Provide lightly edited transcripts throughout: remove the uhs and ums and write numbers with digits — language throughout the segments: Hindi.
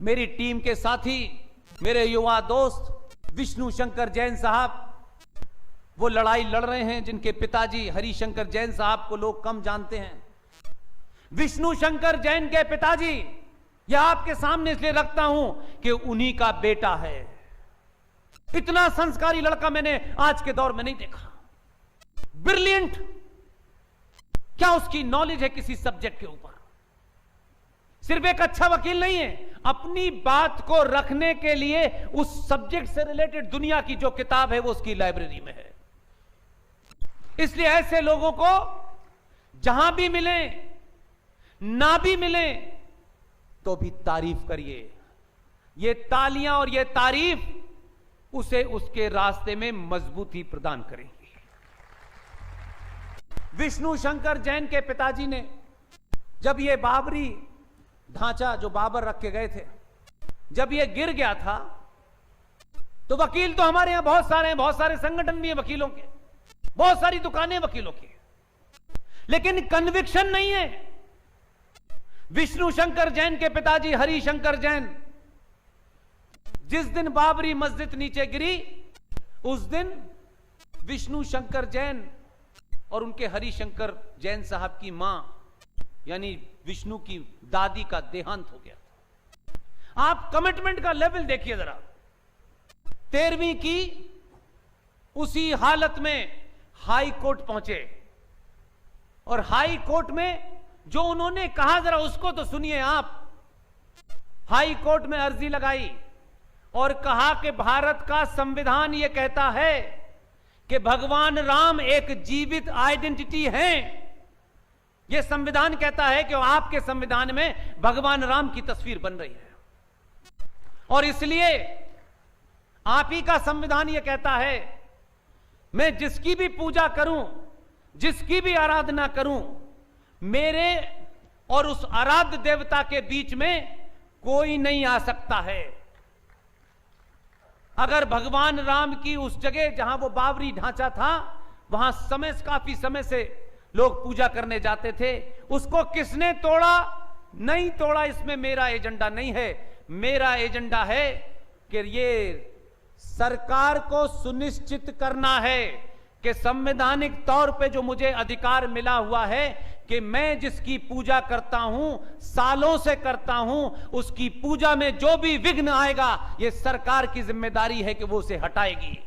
मेरी टीम के साथी, मेरे युवा दोस्त विष्णु शंकर जैन साहब वो लड़ाई लड़ रहे हैं जिनके पिताजी हरिशंकर जैन साहब को लोग कम जानते हैं। विष्णु शंकर जैन के पिताजी, यह आपके सामने इसलिए रखता हूं कि उन्हीं का बेटा है। इतना संस्कारी लड़का मैंने आज के दौर में नहीं देखा। ब्रिलियंट, क्या उसकी नॉलेज है किसी सब्जेक्ट के ऊपर। सिर्फ एक अच्छा वकील नहीं है, अपनी बात को रखने के लिए उस सब्जेक्ट से रिलेटेड दुनिया की जो किताब है वो उसकी लाइब्रेरी में है। इसलिए ऐसे लोगों को जहां भी मिले, ना भी मिले, तो भी तारीफ करिए। ये तालियां और ये तारीफ उसे उसके रास्ते में मजबूती प्रदान करेंगी। विष्णु शंकर जैन के पिताजी ने जब ये बाबरी ढांचा जो बाबर रख के गए थे, जब ये गिर गया था, तो वकील तो हमारे यहां बहुत सारे हैं, बहुत सारे संगठन भी हैं वकीलों के, बहुत सारी दुकानें वकीलों की, लेकिन कन्विक्शन नहीं है। विष्णु शंकर जैन के पिताजी हरिशंकर जैन, जिस दिन बाबरी मस्जिद नीचे गिरी, उस दिन विष्णु शंकर जैन और उनके हरिशंकर जैन साहब की मां यानी विष्णु की दादी का देहांत हो गया था। आप कमिटमेंट का लेवल देखिए जरा। 13वीं की उसी हालत में हाई कोर्ट पहुंचे और हाई कोर्ट में जो उन्होंने कहा जरा उसको तो सुनिए आप। हाई कोर्ट में अर्जी लगाई और कहा कि भारत का संविधान यह कहता है कि भगवान राम एक जीवित आइडेंटिटी हैं। यह संविधान कहता है कि आपके संविधान में भगवान राम की तस्वीर बन रही है और इसलिए आप ही का संविधान यह कहता है मैं जिसकी भी पूजा करूं, जिसकी भी आराधना करूं, मेरे और उस आराध्य देवता के बीच में कोई नहीं आ सकता है। अगर भगवान राम की उस जगह जहां वो बाबरी ढांचा था, वहां काफी समय से लोग पूजा करने जाते थे, उसको किसने तोड़ा? नहीं तोड़ा। इसमें मेरा एजेंडा नहीं है। मेरा एजेंडा है कि ये सरकार को सुनिश्चित करना है कि संवैधानिक तौर पे जो मुझे अधिकार मिला हुआ है कि मैं जिसकी पूजा करता हूं, सालों से करता हूं, उसकी पूजा में जो भी विघ्न आएगा, यह सरकार की जिम्मेदारी है कि वो उसे हटाएगी।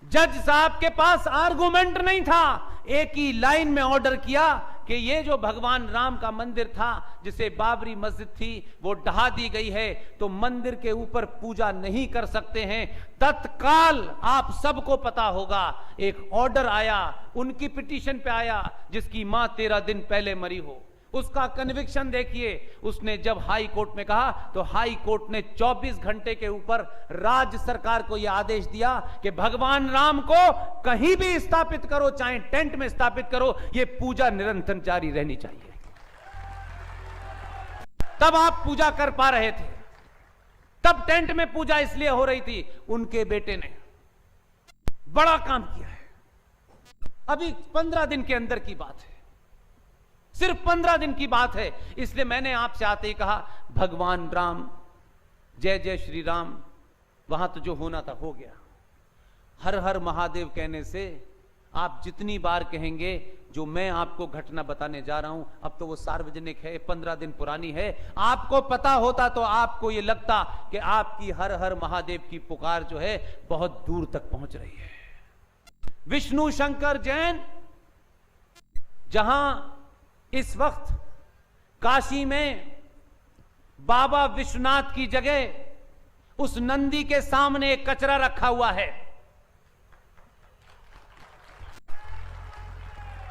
जज साहब के पास आर्गुमेंट नहीं था, एक ही लाइन में ऑर्डर किया कि ये जो भगवान राम का मंदिर था, जिसे बाबरी मस्जिद थी, वो ढहा दी गई है, तो मंदिर के ऊपर पूजा नहीं कर सकते हैं। तत्काल आप सबको पता होगा एक ऑर्डर आया, उनकी पिटीशन पे आया, जिसकी मां 13 दिन पहले मरी हो। उसका कन्विक्शन देखिए। उसने जब हाई कोर्ट में कहा तो हाई कोर्ट ने 24 घंटे के ऊपर राज्य सरकार को यह आदेश दिया कि भगवान राम को कहीं भी स्थापित करो, चाहे टेंट में स्थापित करो, यह पूजा निरंतर जारी रहनी चाहिए। तब आप पूजा कर पा रहे थे, तब टेंट में पूजा इसलिए हो रही थी। उनके बेटे ने बड़ा काम किया है। अभी 15 दिन के अंदर की बात है, सिर्फ 15 दिन की बात है। इसलिए मैंने आपसे आते ही कहा भगवान राम, जय जय श्री राम, वहां तो जो होना था हो गया। हर हर महादेव कहने से आप जितनी बार कहेंगे, जो मैं आपको घटना बताने जा रहा हूं, अब तो वो सार्वजनिक है, 15 दिन पुरानी है। आपको पता होता तो आपको ये लगता कि आपकी हर हर महादेव की पुकार जो है बहुत दूर तक पहुंच रही है। विष्णु शंकर जैन जहां इस वक्त काशी में बाबा विश्वनाथ की जगह उस नंदी के सामने एक कचरा रखा हुआ है,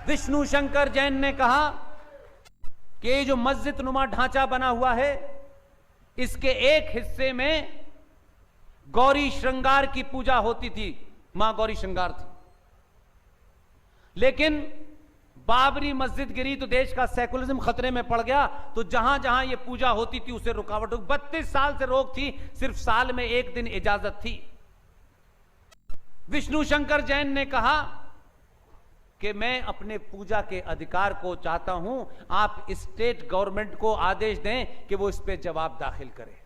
विष्णु शंकर जैन ने कहा कि ये जो मस्जिद नुमा ढांचा बना हुआ है, इसके एक हिस्से में गौरी श्रृंगार की पूजा होती थी, मां गौरी श्रृंगार थी। लेकिन बाबरी मस्जिद गिरी तो देश का सेकुलरिज्म खतरे में पड़ गया, तो जहां जहां यह पूजा होती थी उसे रुकावट हो। 32 साल से रोक थी, सिर्फ साल में एक दिन इजाजत थी। विष्णु शंकर जैन ने कहा कि मैं अपने पूजा के अधिकार को चाहता हूं, आप स्टेट गवर्नमेंट को आदेश दें कि वो इस पे जवाब दाखिल करे।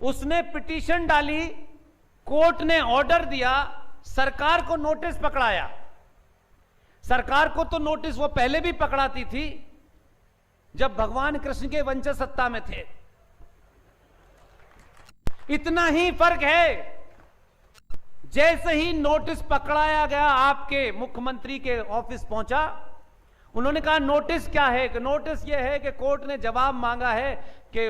उसने पिटीशन डाली, कोर्ट ने ऑर्डर दिया, सरकार को नोटिस पकड़ाया। सरकार को तो नोटिस वो पहले भी पकड़ाती थी जब भगवान कृष्ण के वंशज सत्ता में थे। इतना ही फर्क है, जैसे ही नोटिस पकड़ाया गया, आपके मुख्यमंत्री के ऑफिस पहुंचा, उन्होंने कहा नोटिस क्या है? कि नोटिस यह है कि कोर्ट ने जवाब मांगा है कि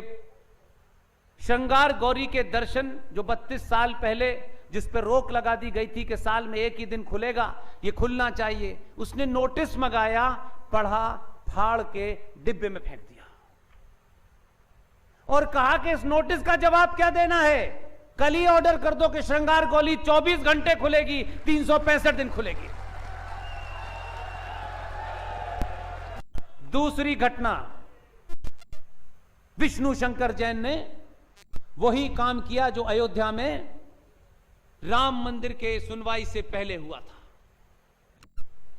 श्रृंगार गौरी के दर्शन जो 32 साल पहले जिस पर रोक लगा दी गई थी कि साल में एक ही दिन खुलेगा, ये खुलना चाहिए। उसने नोटिस मंगाया, पढ़ा, फाड़ के डिब्बे में फेंक दिया और कहा कि इस नोटिस का जवाब क्या देना है? कल ही ऑर्डर कर दो कि श्रृंगार गौरी 24 घंटे खुलेगी, 365 दिन खुलेगी। दूसरी घटना, विष्णु शंकर जैन ने वही काम किया जो अयोध्या में राम मंदिर के सुनवाई से पहले हुआ था।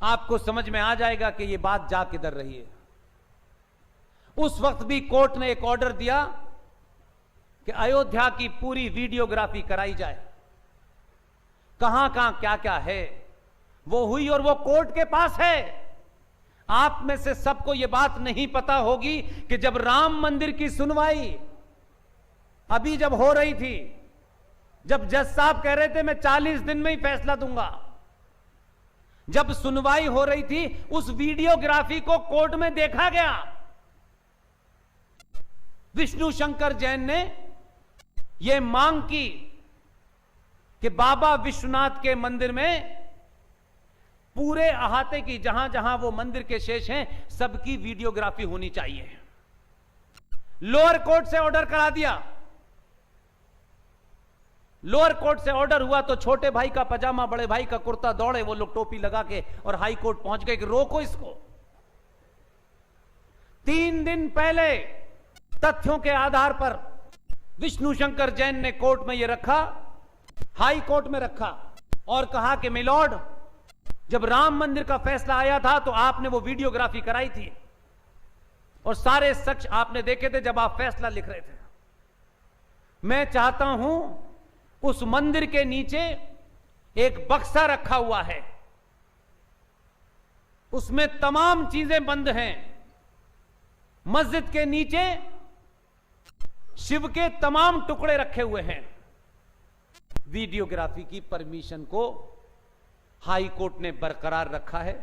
आपको समझ में आ जाएगा कि यह बात जा किधर रही है। उस वक्त भी कोर्ट ने एक ऑर्डर दिया कि अयोध्या की पूरी वीडियोग्राफी कराई जाए, कहां कहां क्या क्या है वो हुई, और वो कोर्ट के पास है। आप में से सबको यह बात नहीं पता होगी कि जब राम मंदिर की सुनवाई अभी जब हो रही थी, जब जज साहब कह रहे थे मैं 40 दिन में ही फैसला दूंगा, जब सुनवाई हो रही थी, उस वीडियोग्राफी को कोर्ट में देखा गया। विष्णु शंकर जैन ने यह मांग की कि बाबा विश्वनाथ के मंदिर में पूरे अहाते की, जहां जहां वो मंदिर के शेष हैं, सबकी वीडियोग्राफी होनी चाहिए। लोअर कोर्ट से ऑर्डर करा दिया। लोअर कोर्ट से ऑर्डर हुआ तो छोटे भाई का पजामा, बड़े भाई का कुर्ता, दौड़े वो लोग टोपी लगा के और हाई कोर्ट पहुंच गए कि रोको इसको। 3 दिन पहले तथ्यों के आधार पर विष्णु शंकर जैन ने कोर्ट में यह रखा, हाई कोर्ट में रखा और कहा कि मिलॉर्ड, जब राम मंदिर का फैसला आया था तो आपने वो वीडियोग्राफी कराई थी और सारे साक्ष्य आपने देखे थे जब आप फैसला लिख रहे थे। मैं चाहता हूं उस मंदिर के नीचे एक बक्सा रखा हुआ है, उसमें तमाम चीजें बंद हैं। मस्जिद के नीचे शिव के तमाम टुकड़े रखे हुए हैं। वीडियोग्राफी की परमिशन को हाई कोर्ट ने बरकरार रखा है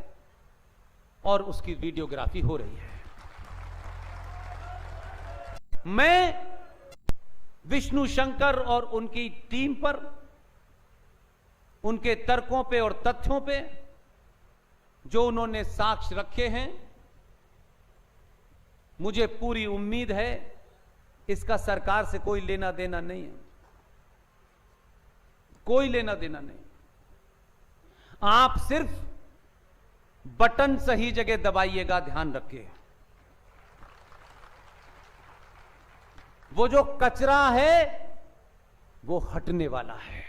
और उसकी वीडियोग्राफी हो रही है। मैं विष्णु शंकर और उनकी टीम पर, उनके तर्कों पे और तथ्यों पे जो उन्होंने साक्ष्य रखे हैं, मुझे पूरी उम्मीद है इसका सरकार से कोई लेना देना नहीं है, कोई लेना देना नहीं। आप सिर्फ बटन सही जगह दबाइएगा, ध्यान रखिए। वो जो कचरा है वो हटने वाला है।